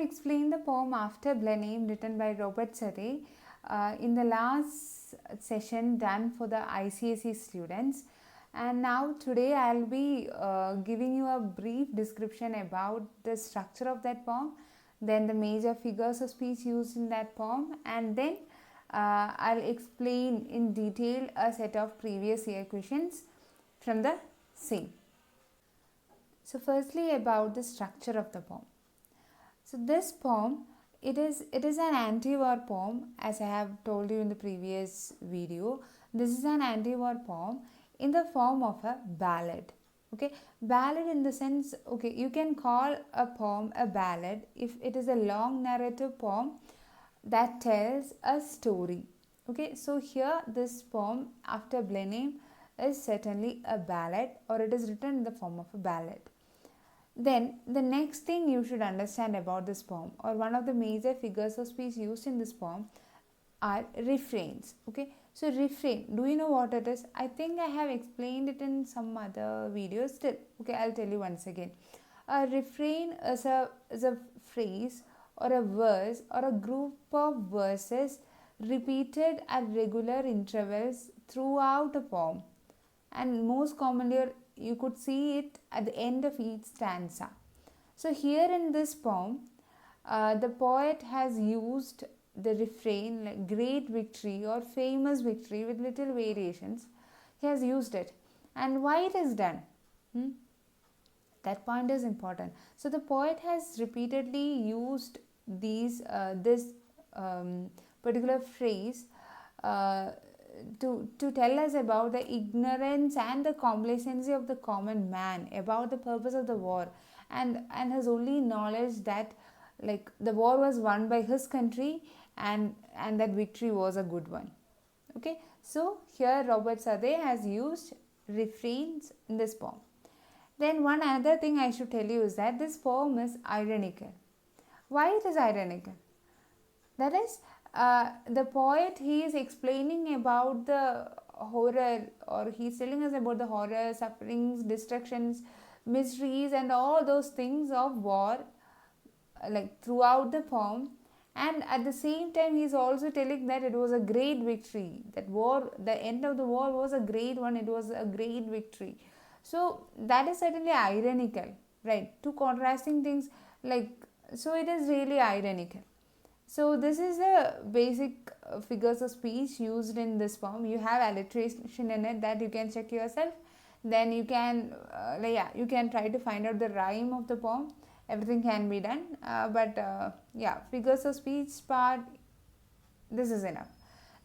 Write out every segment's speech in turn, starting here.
explained the poem After Blenheim written by Robert Surrey in the last session done for the ICSE students. And now today I'll be giving you a brief description about the structure of that poem, then the major figures of speech used in that poem, and then I'll explain in detail a set of previous year questions from the same. So firstly, about the structure of the poem. So this poem, it is an anti-war poem, as I have told you in the previous video. This is an anti-war poem in the form of a ballad. Okay, ballad in the sense, okay, you can call a poem a ballad if it is a long narrative poem that tells a story. Okay, so here this poem After Blenheim is certainly a ballad, or it is written in the form of a ballad. Then the next thing you should understand about this poem, or one of the major figures of speech used in this poem, are refrains. Okay, so refrain, do you know what it is? I think I have explained it in some other videos. Still, okay, I'll tell you once again. A refrain is a phrase or a verse or a group of verses repeated at regular intervals throughout a poem, and most commonly you could see it at the end of each stanza. So here in this poem, the poet has used the refrain like great victory or famous victory with little variations. He has used it. And why it is done? That point is important. So the poet has repeatedly used this particular phrase to tell us about the ignorance and the complacency of the common man about the purpose of the war, and has only knowledge that like the war was won by his country, and that victory was a good one. Okay, so here Robert Surrey has used refrains in this poem. Then one other thing I should tell you is that this poem is ironical. Why it is ironical? That is, the poet, he is explaining about the horror, or he is telling us about the horror, sufferings, destructions, miseries, and all those things of war, like throughout the poem. And at the same time, he is also telling that it was a great victory. That war, the end of the war was a great one. It was a great victory. So that is certainly ironical, right? Two contrasting things, like, so it is really ironical. So this is the basic figures of speech used in this poem. You have alliteration in it that you can check yourself. Then you can, you can try to find out the rhyme of the poem. Everything can be done. Figures of speech part, this is enough.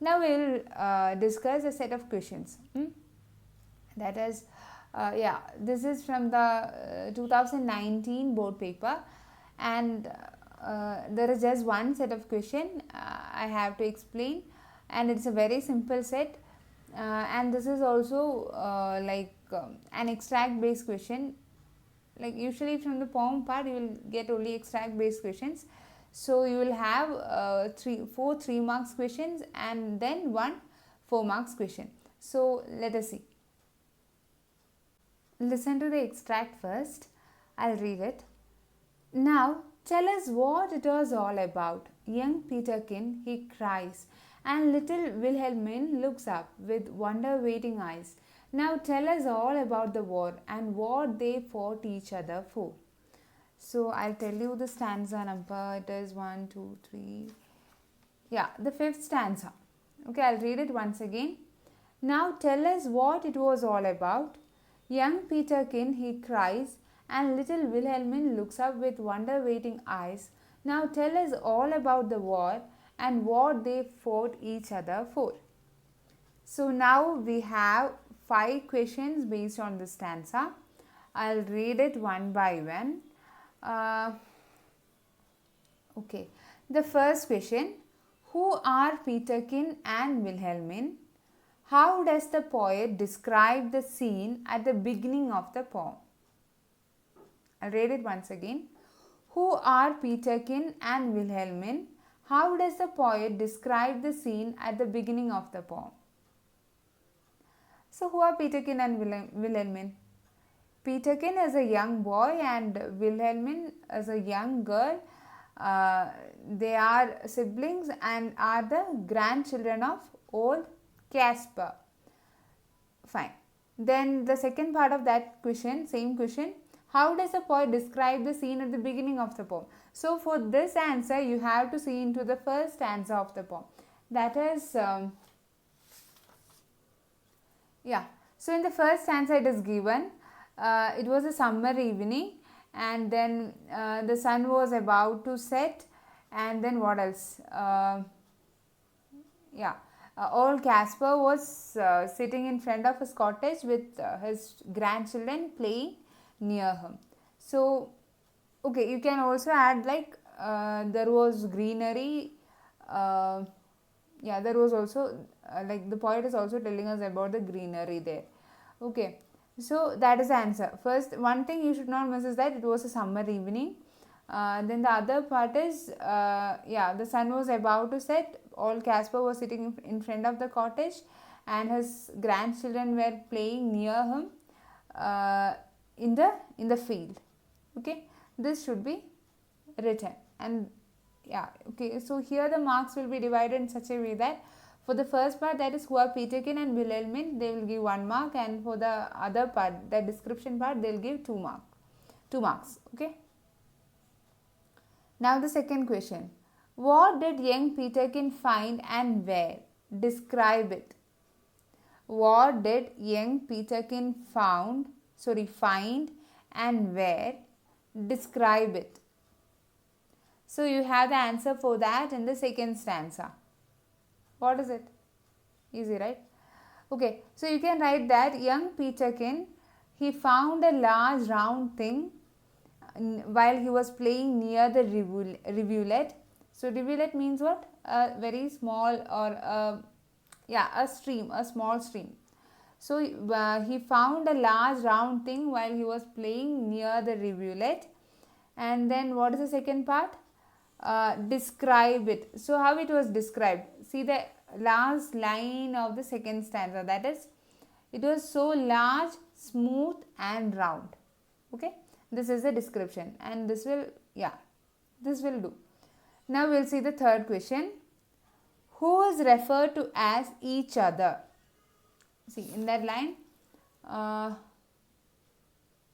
Now we'll discuss a set of questions. That is, this is from the 2019 board paper, and there is just one set of question I have to explain, and it's a very simple set, and this is also an extract based question. Like usually from the poem part you will get only extract based questions, so you will have 4 3 marks questions and then 1 4 marks question. So let us see. Listen to the extract first. I'll read it. Now tell us what it was all about. Young Peterkin, he cries, and little Wilhelmine looks up with wonder-waiting eyes. Now tell us all about the war and what they fought each other for. So I'll tell you the stanza number. It is 1, 2, 3. Yeah, the 5th stanza. Okay, I'll read it once again. Now tell us what it was all about. Young Peterkin, he cries, and little Wilhelmine looks up with wonder-waiting eyes. Now tell us all about the war and what they fought each other for. So now we have 5 questions based on the stanza. I'll read it one by one. Okay. The first question, who are Peterkin and Wilhelmine? How does the poet describe the scene at the beginning of the poem? I'll read it once again. Who are Peterkin and Wilhelmine? How does the poet describe the scene at the beginning of the poem? So who are Peterkin and Wilhelmine? Peterkin is a young boy and Wilhelmine is a young girl. They are siblings and are the grandchildren of old Casper. Fine. Then the second part of that question, same question, how does the poet describe the scene at the beginning of the poem? So for this answer, you have to see into the first stanza of the poem. That is, so in the first stanza it is given, it was a summer evening, and then the sun was about to set, and then what else? Old Casper was sitting in front of his cottage with his grandchildren playing near him. So, okay, you can also add like there was greenery. There was also like the poet is also telling us about the greenery there. Okay, so that is the answer. First, one thing you should not miss is that it was a summer evening. Then the other part is, the sun was about to set. Old Casper was sitting in front of the cottage, and his grandchildren were playing near him in the field. Okay, this should be written. And so here the marks will be divided in such a way that for the first part, that is who are Peterkin and Wilhelmine, they will give 1 mark, and for the other part, the description part, they will give 2 marks. Okay. Now the second question. What did young Peterkin find and where? Describe it. What did young Peterkin find and where? Describe it. So you have the answer for that in the second stanza. What is it? Easy, right? Okay, so you can write that young Peterkin, he found a large round thing while he was playing near the rivulet. So rivulet means what? A very small or a stream, a small stream. So he found a large round thing while he was playing near the rivulet. And then what is the second part? Describe it. So how it was described? See the last line of the second stanza, that is, it was so large, smooth and round. Okay, this is the description, and this will do. Now we'll see the third question. Who is referred to as each other? See in that line,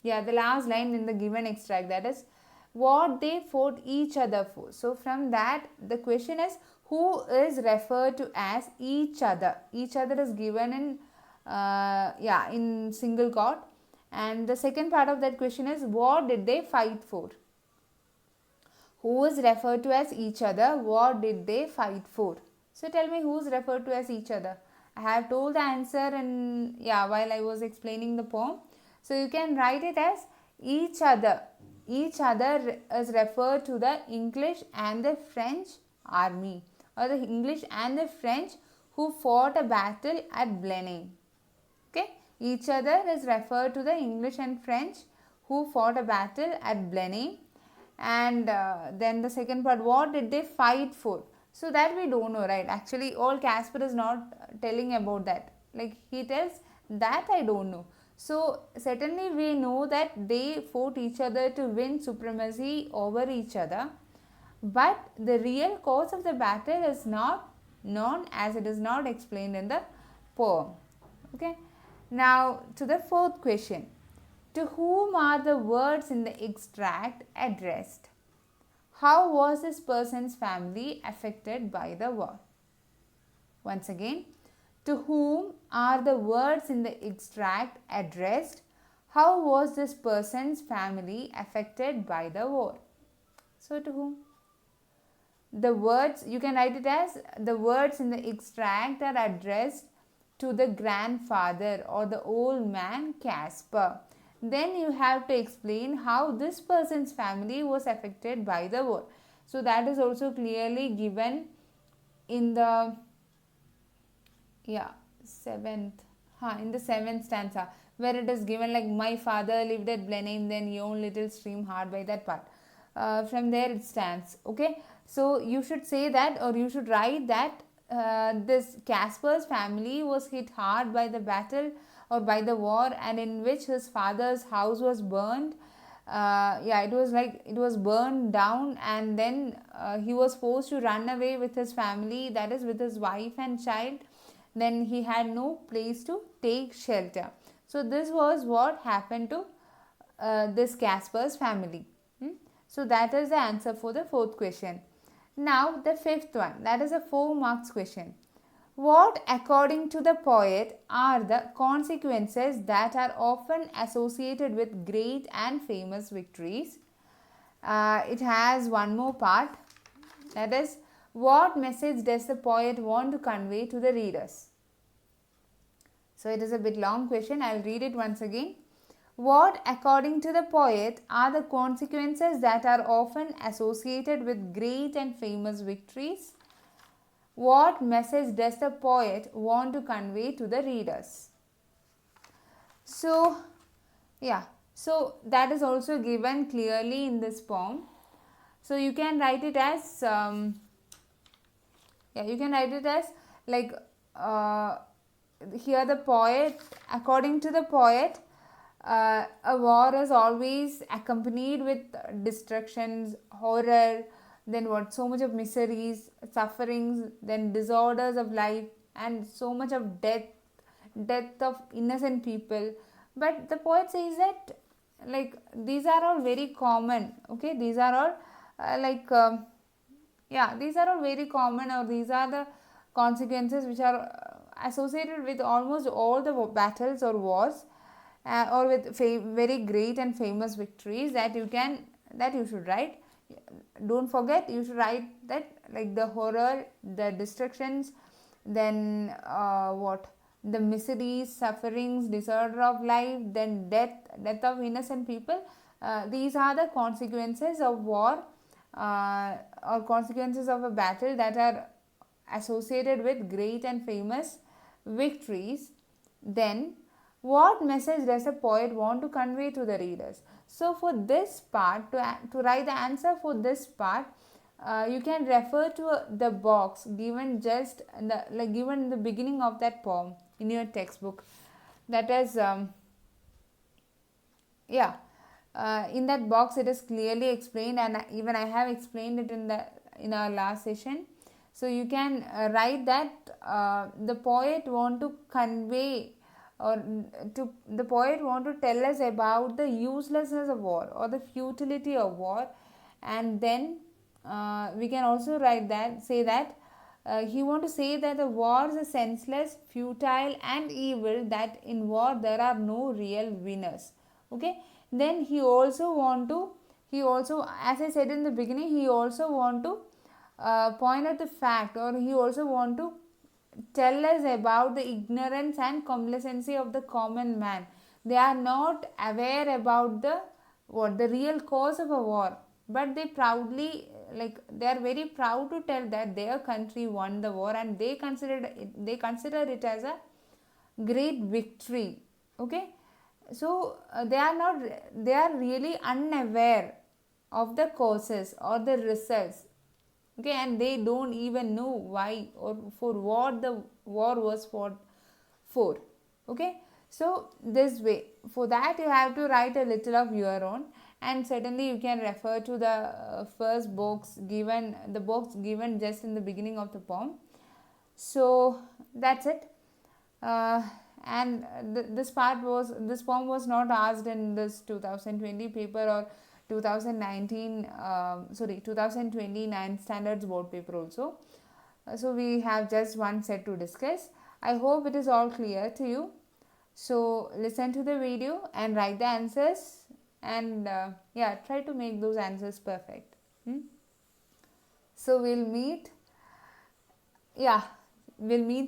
the last line in the given extract, that is what they fought each other for. So from that, the question is, who is referred to as each other? Each other is given in single quote, and the second part of that question is, what did they fight for? Who is referred to as each other? What did they fight for? So tell me, who is referred to as each other? I have told the answer while I was explaining the poem. So you can write it as each other. Each other is referred to the English and the French army, or the English and the French who fought a battle at Blenheim. Okay, each other is referred to the English and French who fought a battle at Blenheim. And then the second part, what did they fight for? So that we don't know, right? Actually, old Casper is not telling about that. Like he tells that I don't know. So certainly we know that they fought each other to win supremacy over each other, but the real cause of the battle is not known, as it is not explained in the poem. Okay. Now to the fourth question. To whom are the words in the extract addressed? How was this person's family affected by the war? Once again, to whom are the words in the extract addressed? How was this person's family affected by the war? So to whom? The words, you can write it as, the words in the extract are addressed to the grandfather or the old man Casper. Then you have to explain how this person's family was affected by the war. So that is also clearly given in the seventh stanza, where it is given like, my father lived at Blenheim, then yon little stream hard by, that part. From there it stands. Okay, so you should say that, or you should write that this Casper's family was hit hard by the battle or by the war, and in which his father's house was burned. yeah, it was like it was burned down, and then he was forced to run away with his family, that is with his wife and child. Then he had no place to take shelter. So this was what happened to this Caspar's family. So that is the answer for the fourth question. Now the fifth one, that is a 4 marks question. What, according to the poet, are the consequences that are often associated with great and famous victories? It has one more part, that is, what message does the poet want to convey to the readers? So it is a bit long question. I will read it once again. What, according to the poet, are the consequences that are often associated with great and famous victories? What message does the poet want to convey to the readers? So, yeah, so that is also given clearly in this poem. So you can write it as, like, here the poet, according to the poet, a war is always accompanied with destructions, horror, then what, so much of miseries, sufferings, then disorders of life, and so much of death of innocent people. But the poet says that, like, these are all very common. Okay, these are all these are all very common, or these are the consequences which are associated with almost all the battles or wars, or with very great and famous victories that you should write. Don't forget, you should write that, like the horror, the destructions, then the miseries, sufferings, disorder of life, then death of innocent people. These are the consequences of war, or consequences of a battle that are associated with great and famous victories. Then what message does a poet want to convey to the readers? So for this part, to write the answer for this part, you can refer to the box given just given in the beginning of that poem in your textbook. That is, in that box it is clearly explained, and even I have explained it in our last session. So you can write that the poet want to convey, or the poet want to tell us about the uselessness of war or the futility of war. And then we can also say that he want to say that the wars are senseless, futile and evil, that in war there are no real winners. Okay, then he also, as I said in the beginning, he also want to point out the fact, or he also want to tell us about the ignorance and complacency of the common man. They are not aware about the real cause of a war, but they are very proud to tell that their country won the war, and they consider it as a great victory. Okay, so they are really unaware of the causes or the results. Okay, and they don't even know why or for what the war was fought for. Okay, so this way, for that you have to write a little of your own, and certainly you can refer to the first box given, the box given just in the beginning of the poem. So that's it. And this poem was not asked in this 2020 paper or 2029 standards board paper also. So we have just one set to discuss. I hope it is all clear to you. So listen to the video and write the answers, and try to make those answers perfect. So we'll meet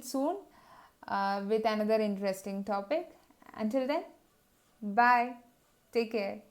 soon with another interesting topic. Until then, bye. Take care.